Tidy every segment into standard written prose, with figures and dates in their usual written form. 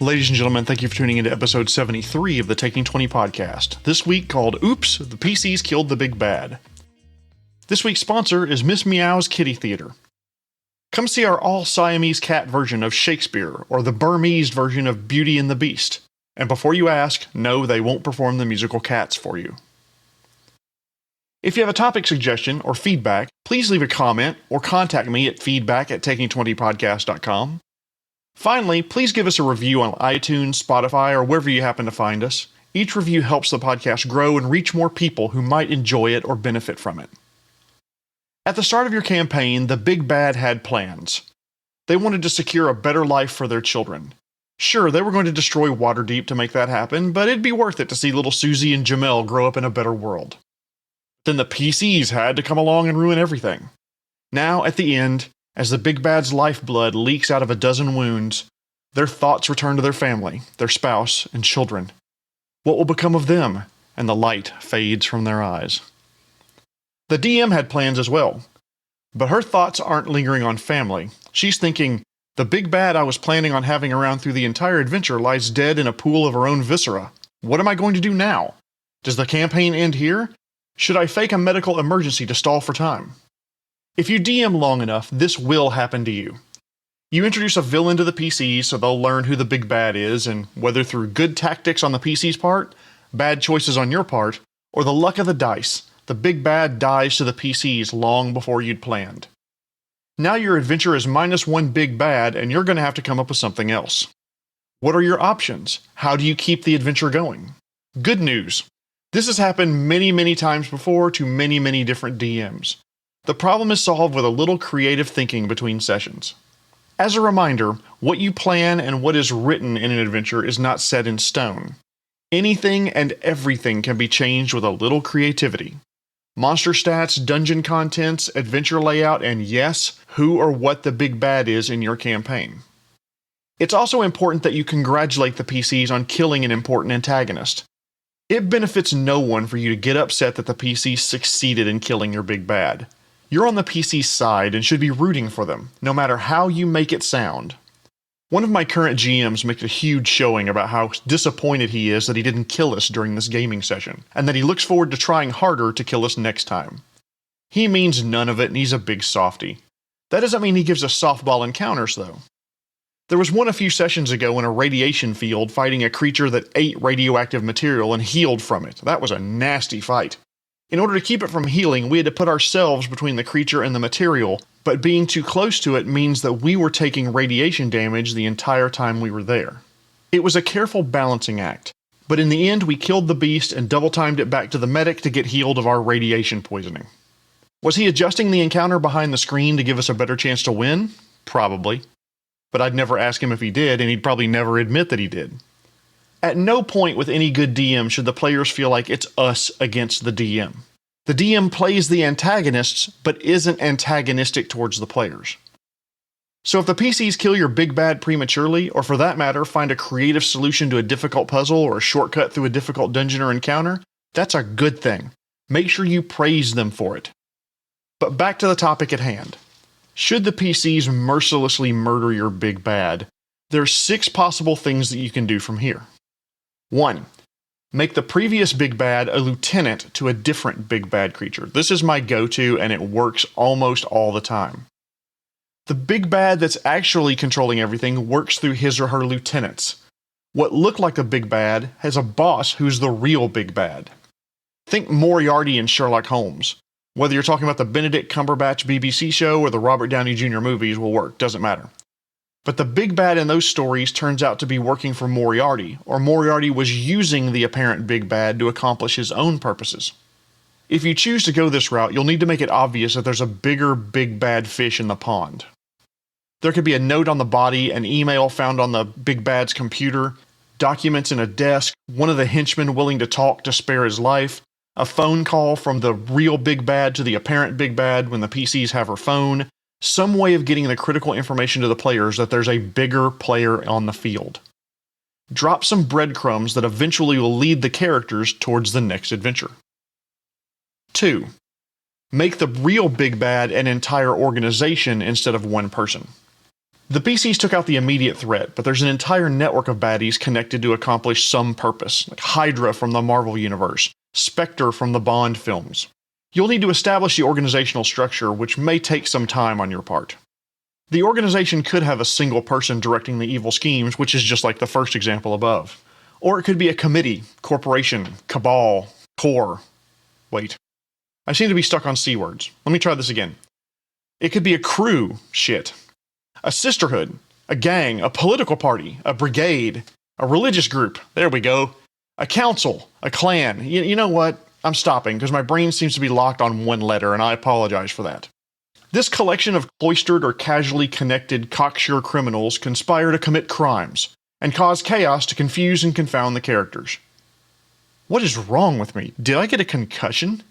Ladies and gentlemen, thank you for tuning into episode 73 of the Taking 20 podcast. This week called Oops, the PCs Killed the Big Bad. This week's sponsor is Miss Meow's Kitty Theater. Come see our all-Siamese cat version of Shakespeare, or the Burmese version of Beauty and the Beast. And before you ask, no, they won't perform the musical Cats for you. If you have a topic suggestion or feedback, please leave a comment or contact me at feedback@taking20podcast.com. Finally, please give us a review on iTunes, Spotify, or wherever you happen to find us. Each review helps the podcast grow and reach more people who might enjoy it or benefit from it. At the start of your campaign, the Big Bad had plans. They wanted to secure a better life for their children. Sure, they were going to destroy Waterdeep to make that happen, but it'd be worth it to see little Susie and Jamel grow up in a better world. Then the PCs had to come along and ruin everything. Now, at the end, as the Big Bad's lifeblood leaks out of a dozen wounds, their thoughts return to their family, their spouse, and children. What will become of them? And the light fades from their eyes. The DM had plans as well, but her thoughts aren't lingering on family. She's thinking, the Big Bad I was planning on having around through the entire adventure lies dead in a pool of her own viscera. What am I going to do now? Does the campaign end here? Should I fake a medical emergency to stall for time? If you DM long enough, this will happen to you. You introduce a villain to the PCs so they'll learn who the Big Bad is, and whether through good tactics on the PC's part, bad choices on your part, or the luck of the dice, the Big Bad dies to the PCs long before you'd planned. Now your adventure is -1 Big Bad, and you're going to have to come up with something else. What are your options? How do you keep the adventure going? Good news. This has happened many times before to many different DMs. The problem is solved with a little creative thinking between sessions. As a reminder, what you plan and what is written in an adventure is not set in stone. Anything and everything can be changed with a little creativity. Monster stats, dungeon contents, adventure layout, and yes, who or what the Big Bad is in your campaign. It's also important that you congratulate the PCs on killing an important antagonist. It benefits no one for you to get upset that the PCs succeeded in killing your Big Bad. You're on the PC's side and should be rooting for them, no matter how you make it sound. One of my current GMs makes a huge showing about how disappointed he is that he didn't kill us during this gaming session, and that he looks forward to trying harder to kill us next time. He means none of it, and he's a big softy. That doesn't mean he gives us softball encounters, though. There was one a few sessions ago in a radiation field fighting a creature that ate radioactive material and healed from it. That was a nasty fight. In order to keep it from healing, we had to put ourselves between the creature and the material, but being too close to it means that we were taking radiation damage the entire time we were there. It was a careful balancing act, but in the end we killed the beast and double-timed it back to the medic to get healed of our radiation poisoning. Was he adjusting the encounter behind the screen to give us a better chance to win? Probably. But I'd never ask him if he did, and he'd probably never admit that he did. At no point with any good DM should the players feel like it's us against the DM. The DM plays the antagonists, but isn't antagonistic towards the players. So if the PCs kill your Big Bad prematurely, or for that matter, find a creative solution to a difficult puzzle or a shortcut through a difficult dungeon or encounter, that's a good thing. Make sure you praise them for it. But back to the topic at hand. Should the PCs mercilessly murder your Big Bad, there's 6 possible things that you can do from here. 1. Make the previous Big Bad a lieutenant to a different Big Bad creature. This is my go-to, and it works almost all the time. The Big Bad that's actually controlling everything works through his or her lieutenants. What look like a Big Bad has a boss who's the real Big Bad. Think Moriarty and Sherlock Holmes. Whether you're talking about the Benedict Cumberbatch BBC show or the Robert Downey Jr. movies will work, doesn't matter. But the Big Bad in those stories turns out to be working for Moriarty, or Moriarty was using the apparent Big Bad to accomplish his own purposes. If you choose to go this route, you'll need to make it obvious that there's a bigger Big Bad fish in the pond. There could be a note on the body, an email found on the Big Bad's computer, documents in a desk, one of the henchmen willing to talk to spare his life, a phone call from the real Big Bad to the apparent Big Bad when the PCs have her phone, some way of getting the critical information to the players that there's a bigger player on the field. Drop some breadcrumbs that eventually will lead the characters towards the next adventure. 2. Make the real Big Bad an entire organization instead of one person. The PCs took out the immediate threat, but there's an entire network of baddies connected to accomplish some purpose, like Hydra from the Marvel Universe, Spectre from the Bond films. You'll need to establish the organizational structure, which may take some time on your part. The organization could have a single person directing the evil schemes, which is just like the first example above. Or it could be a committee, corporation, cabal, core. Wait. I seem to be stuck on C words. Let me try this again. It could be a crew, shit. A sisterhood, a gang, a political party, a brigade, a religious group, there we go. A council, a clan. You know what? I'm stopping because my brain seems to be locked on one letter, and I apologize for that. This collection of cloistered or casually connected cocksure criminals conspire to commit crimes and cause chaos to confuse and confound the characters. What is wrong with me? Did I get a concussion?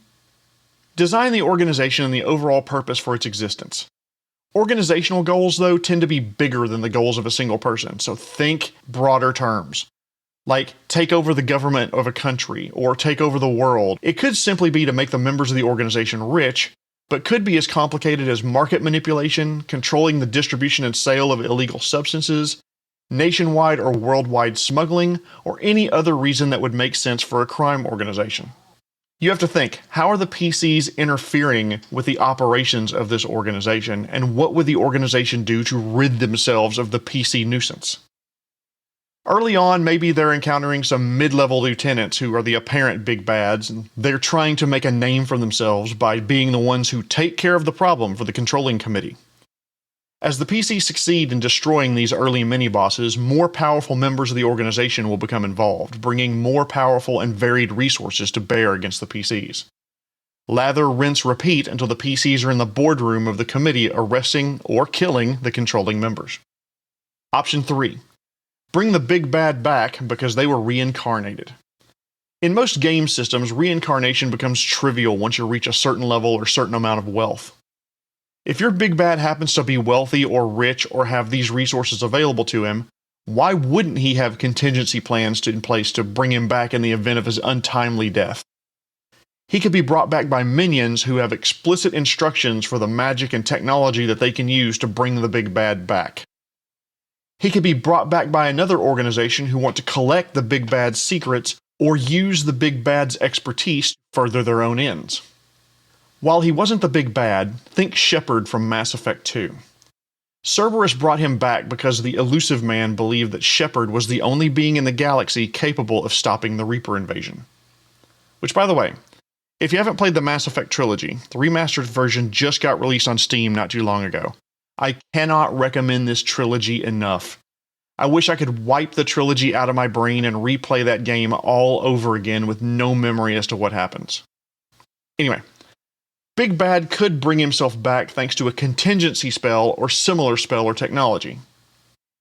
Design the organization and the overall purpose for its existence. Organizational goals, though, tend to be bigger than the goals of a single person, so think broader terms. Like, take over the government of a country, or take over the world. It could simply be to make the members of the organization rich, but could be as complicated as market manipulation, controlling the distribution and sale of illegal substances, nationwide or worldwide smuggling, or any other reason that would make sense for a crime organization. You have to think, how are the PCs interfering with the operations of this organization, and what would the organization do to rid themselves of the PC nuisance? Early on, maybe they're encountering some mid-level lieutenants who are the apparent big bads, and they're trying to make a name for themselves by being the ones who take care of the problem for the controlling committee. As the PCs succeed in destroying these early mini-bosses, more powerful members of the organization will become involved, bringing more powerful and varied resources to bear against the PCs. Lather, rinse, repeat until the PCs are in the boardroom of the committee arresting or killing the controlling members. Option 3. Bring the big bad back because they were reincarnated. In most game systems, reincarnation becomes trivial once you reach a certain level or certain amount of wealth. If your big bad happens to be wealthy or rich or have these resources available to him, why wouldn't he have contingency plans in place to bring him back in the event of his untimely death? He could be brought back by minions who have explicit instructions for the magic and technology that they can use to bring the big bad back. He could be brought back by another organization who want to collect the big bad's secrets or use the big bad's expertise to further their own ends. While he wasn't the big bad, think Shepard from Mass Effect 2. Cerberus brought him back because the elusive man believed that Shepard was the only being in the galaxy capable of stopping the Reaper invasion. Which, by the way, if you haven't played the Mass Effect trilogy, the remastered version just got released on Steam not too long ago. I cannot recommend this trilogy enough. I wish I could wipe the trilogy out of my brain and replay that game all over again with no memory as to what happens. Anyway, Big Bad could bring himself back thanks to a contingency spell or similar spell or technology.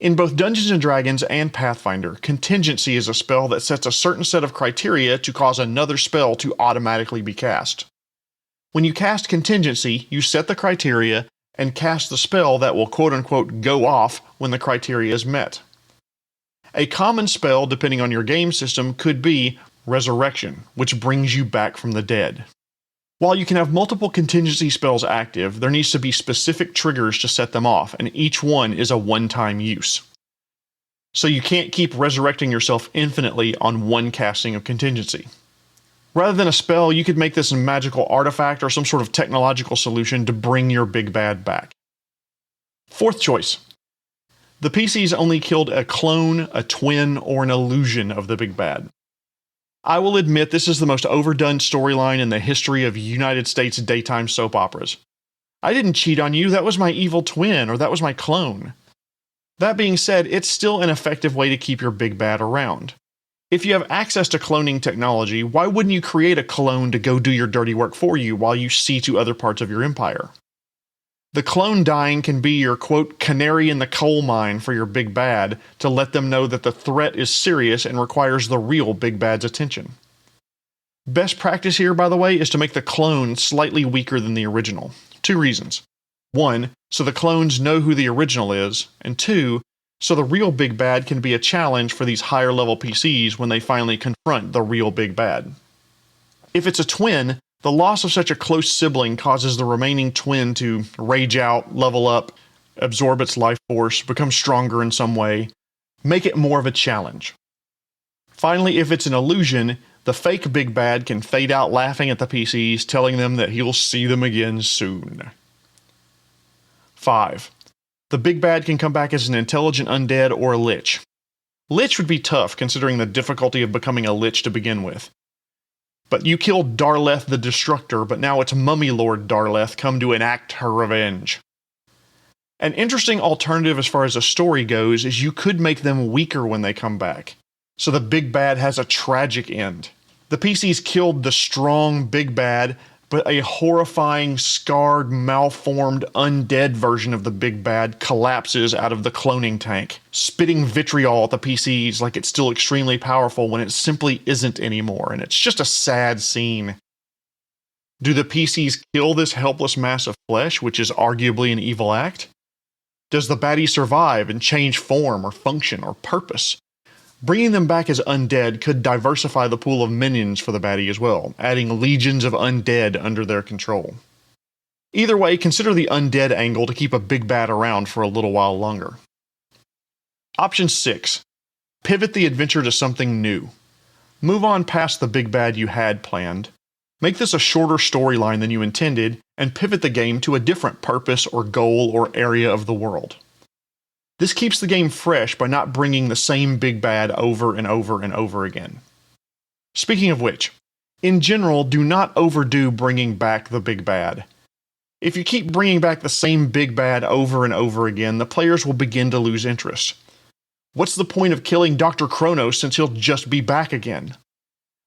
In both Dungeons & Dragons and Pathfinder, contingency is a spell that sets a certain set of criteria to cause another spell to automatically be cast. When you cast contingency, you set the criteria and cast the spell that will quote-unquote go off when the criteria is met. A common spell, depending on your game system, could be Resurrection, which brings you back from the dead. While you can have multiple contingency spells active, there needs to be specific triggers to set them off, and each one is a one-time use. So you can't keep resurrecting yourself infinitely on one casting of contingency. Rather than a spell, you could make this a magical artifact or some sort of technological solution to bring your big bad back. Fourth choice. The PCs only killed a clone, a twin, or an illusion of the big bad. I will admit this is the most overdone storyline in the history of United States daytime soap operas. I didn't cheat on you, that was my evil twin, or that was my clone. That being said, it's still an effective way to keep your big bad around. If you have access to cloning technology, why wouldn't you create a clone to go do your dirty work for you while you see to other parts of your empire? The clone dying can be your, quote, canary in the coal mine for your big bad to let them know that the threat is serious and requires the real big bad's attention. Best practice here, by the way, is to make the clone slightly weaker than the original. 2 reasons. 1, so the clones know who the original is, and 2, so the real big bad can be a challenge for these higher level PCs when they finally confront the real big bad. If it's a twin, the loss of such a close sibling causes the remaining twin to rage out, level up, absorb its life force, become stronger in some way, make it more of a challenge. Finally, if it's an illusion, the fake big bad can fade out laughing at the PCs, telling them that he'll see them again soon. 5. The big bad can come back as an intelligent undead or a lich. Lich would be tough considering the difficulty of becoming a lich to begin with. But you killed Darleth the Destructor, but now it's Mummy Lord Darleth come to enact her revenge. An interesting alternative as far as a story goes is you could make them weaker when they come back, so the big bad has a tragic end. The PCs killed the strong big bad, but a horrifying, scarred, malformed, undead version of the big bad collapses out of the cloning tank, spitting vitriol at the PCs like it's still extremely powerful when it simply isn't anymore, and it's just a sad scene. Do the PCs kill this helpless mass of flesh, which is arguably an evil act? Does the baddie survive and change form or function or purpose? Bringing them back as undead could diversify the pool of minions for the baddie as well, adding legions of undead under their control. Either way, consider the undead angle to keep a big bad around for a little while longer. Option 6. Pivot the adventure to something new. Move on past the big bad you had planned. Make this a shorter storyline than you intended, and pivot the game to a different purpose or goal or area of the world. This keeps the game fresh by not bringing the same big bad over and over and over again. Speaking of which, in general, do not overdo bringing back the big bad. If you keep bringing back the same big bad over and over again, the players will begin to lose interest. What's the point of killing Dr. Kronos since he'll just be back again?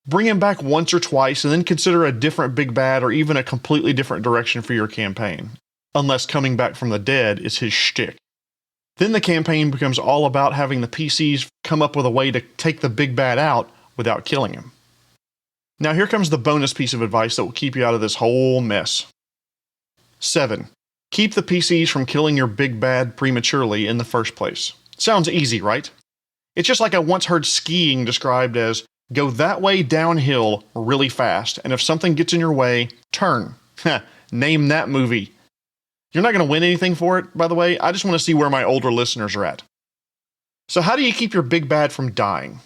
Bring him back once or twice and then consider a different big bad or even a completely different direction for your campaign, unless coming back from the dead is his shtick. Then the campaign becomes all about having the PCs come up with a way to take the big bad out without killing him. Now here comes the bonus piece of advice that will keep you out of this whole mess. 7. Keep the PCs from killing your big bad prematurely in the first place. Sounds easy, right? It's just like I once heard skiing described as go that way downhill really fast, and if something gets in your way, turn. Name that movie. You're not going to win anything for it, by the way. I just want to see where my older listeners are at. So how do you keep your big bad from dying?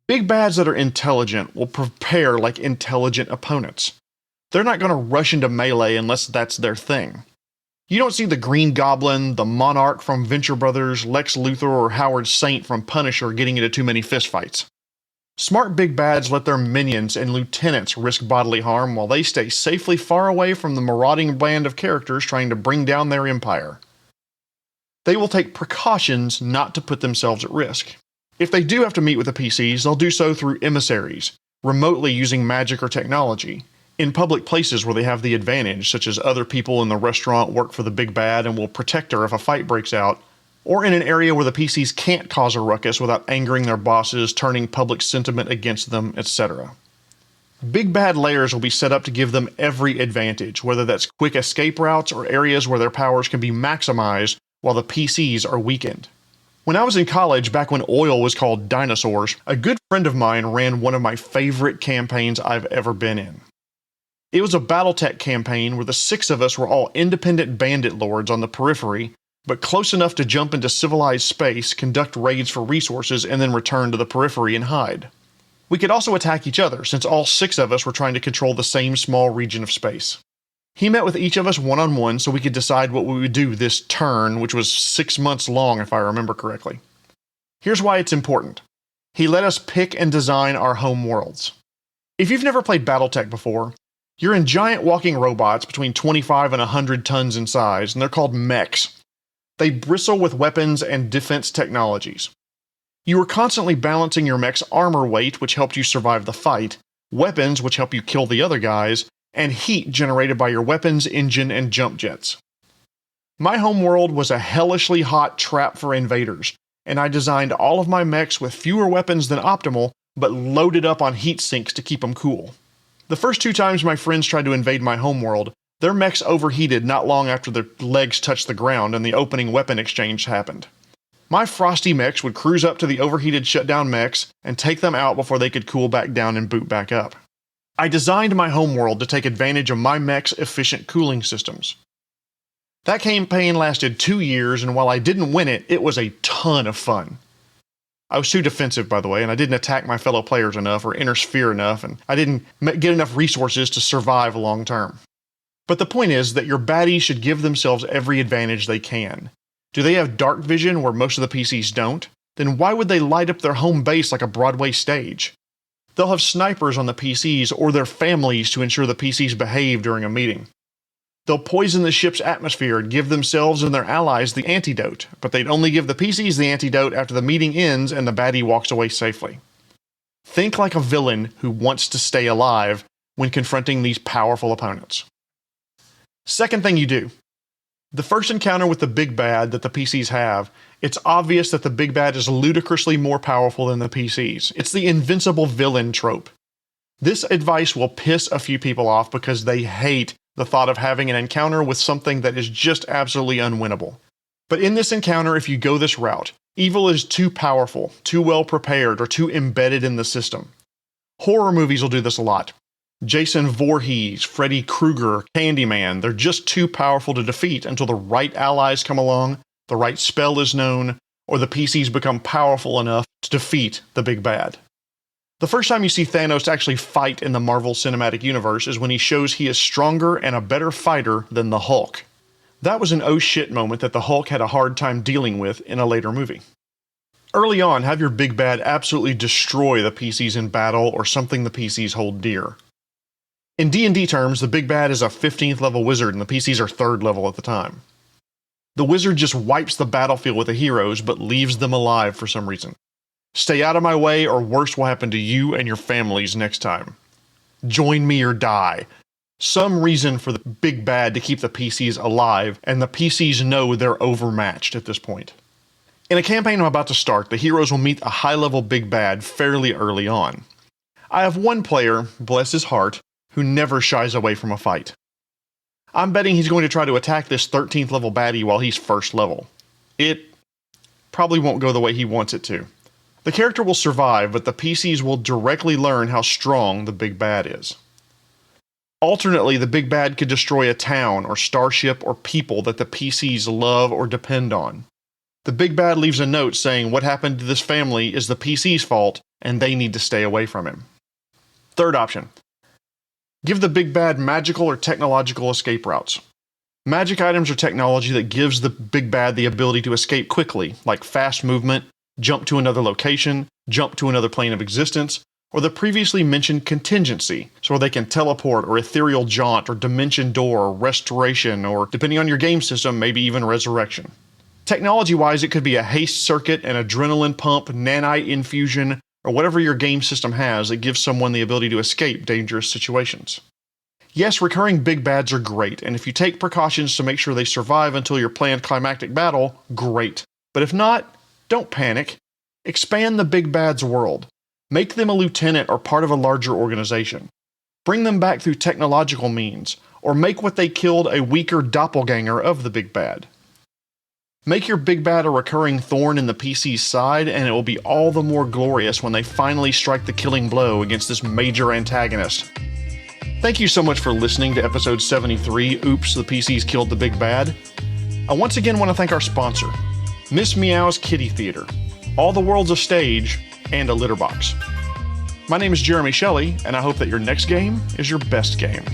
Big bads that are intelligent will prepare like intelligent opponents. They're not going to rush into melee unless that's their thing. You don't see the Green Goblin, the Monarch from Venture Brothers, Lex Luthor, or Howard Saint from Punisher getting into too many fistfights. Smart big bads let their minions and lieutenants risk bodily harm while they stay safely far away from the marauding band of characters trying to bring down their empire. They will take precautions not to put themselves at risk. If they do have to meet with the PCs, they'll do so through emissaries, remotely using magic or technology, in public places where they have the advantage, such as other people in the restaurant work for the big bad and will protect her if a fight breaks out, or in an area where the PCs can't cause a ruckus without angering their bosses, turning public sentiment against them, etc. Big bad layers will be set up to give them every advantage, whether that's quick escape routes or areas where their powers can be maximized while the PCs are weakened. When I was in college, back when oil was called dinosaurs, a good friend of mine ran one of my favorite campaigns I've ever been in. It was a Battletech campaign where the 6 of us were all independent bandit lords on the periphery, but close enough to jump into civilized space, conduct raids for resources, and then return to the periphery and hide. We could also attack each other, since all 6 of us were trying to control the same small region of space. He met with each of us one-on-one so we could decide what we would do this turn, which was 6 months long if I remember correctly. Here's why it's important. He let us pick and design our home worlds. If you've never played Battletech before, you're in giant walking robots between 25 and 100 tons in size, and they're called mechs. They bristle with weapons and defense technologies. You were constantly balancing your mech's armor weight, which helped you survive the fight, weapons, which help you kill the other guys, and heat generated by your weapons, engine, and jump jets. My homeworld was a hellishly hot trap for invaders, and I designed all of my mechs with fewer weapons than optimal, but loaded up on heat sinks to keep them cool. The first 2 times my friends tried to invade my homeworld, their mechs overheated not long after their legs touched the ground and the opening weapon exchange happened. My frosty mechs would cruise up to the overheated shutdown mechs and take them out before they could cool back down and boot back up. I designed my homeworld to take advantage of my mech's efficient cooling systems. That campaign lasted 2 years, and while I didn't win it, it was a ton of fun. I was too defensive, by the way, and I didn't attack my fellow players enough or interfere enough, and I didn't get enough resources to survive long term. But the point is that your baddies should give themselves every advantage they can. Do they have dark vision where most of the PCs don't? Then why would they light up their home base like a Broadway stage? They'll have snipers on the PCs or their families to ensure the PCs behave during a meeting. They'll poison the ship's atmosphere and give themselves and their allies the antidote, but they'd only give the PCs the antidote after the meeting ends and the baddie walks away safely. Think like a villain who wants to stay alive when confronting these powerful opponents. Second thing you do. The first encounter with the big bad that the PCs have, it's obvious that the big bad is ludicrously more powerful than the PCs. It's the invincible villain trope. This advice will piss a few people off because they hate the thought of having an encounter with something that is just absolutely unwinnable. But in this encounter, if you go this route, evil is too powerful, too well prepared, or too embedded in the system. Horror movies will do this a lot. Jason Voorhees, Freddy Krueger, Candyman, they're just too powerful to defeat until the right allies come along, the right spell is known, or the PCs become powerful enough to defeat the big bad. The first time you see Thanos actually fight in the Marvel Cinematic Universe is when he shows he is stronger and a better fighter than the Hulk. That was an oh shit moment that the Hulk had a hard time dealing with in a later movie. Early on, have your big bad absolutely destroy the PCs in battle or something the PCs hold dear. In D&D terms, the big bad is a 15th level wizard and the PCs are 3rd level at the time. The wizard just wipes the battlefield with the heroes but leaves them alive for some reason. Stay out of my way or worse will happen to you and your families next time. Join me or die. Some reason for the big bad to keep the PCs alive, and the PCs know they're overmatched at this point. In a campaign I'm about to start, the heroes will meet a high-level big bad fairly early on. I have one player, bless his heart, who never shies away from a fight. I'm betting he's going to try to attack this 13th level baddie while he's 1st level. It probably won't go the way he wants it to. The character will survive, but the PCs will directly learn how strong the big bad is. Alternately, the big bad could destroy a town or starship or people that the PCs love or depend on. The big bad leaves a note saying what happened to this family is the PC's fault and they need to stay away from him. Third option. Give the big bad magical or technological escape routes. Magic items are technology that gives the big bad the ability to escape quickly, like fast movement, jump to another location, jump to another plane of existence, or the previously mentioned contingency, so they can teleport or ethereal jaunt or dimension door or restoration or, depending on your game system, maybe even resurrection. Technology-wise, it could be a haste circuit, an adrenaline pump, nanite infusion, or whatever your game system has that gives someone the ability to escape dangerous situations. Yes, recurring big bads are great, and if you take precautions to make sure they survive until your planned climactic battle, great. But if not, don't panic. Expand the big bad's world. Make them a lieutenant or part of a larger organization. Bring them back through technological means, or make what they killed a weaker doppelganger of the big bad. Make your big bad a recurring thorn in the PC's side, and it will be all the more glorious when they finally strike the killing blow against this major antagonist. Thank you so much for listening to episode 73, Oops, the PCs Killed the Big Bad. I once again want to thank our sponsor, Miss Meow's Kitty Theater, All the World's a Stage, and a litter box. My name is Jeremy Shelley, and I hope that your next game is your best game.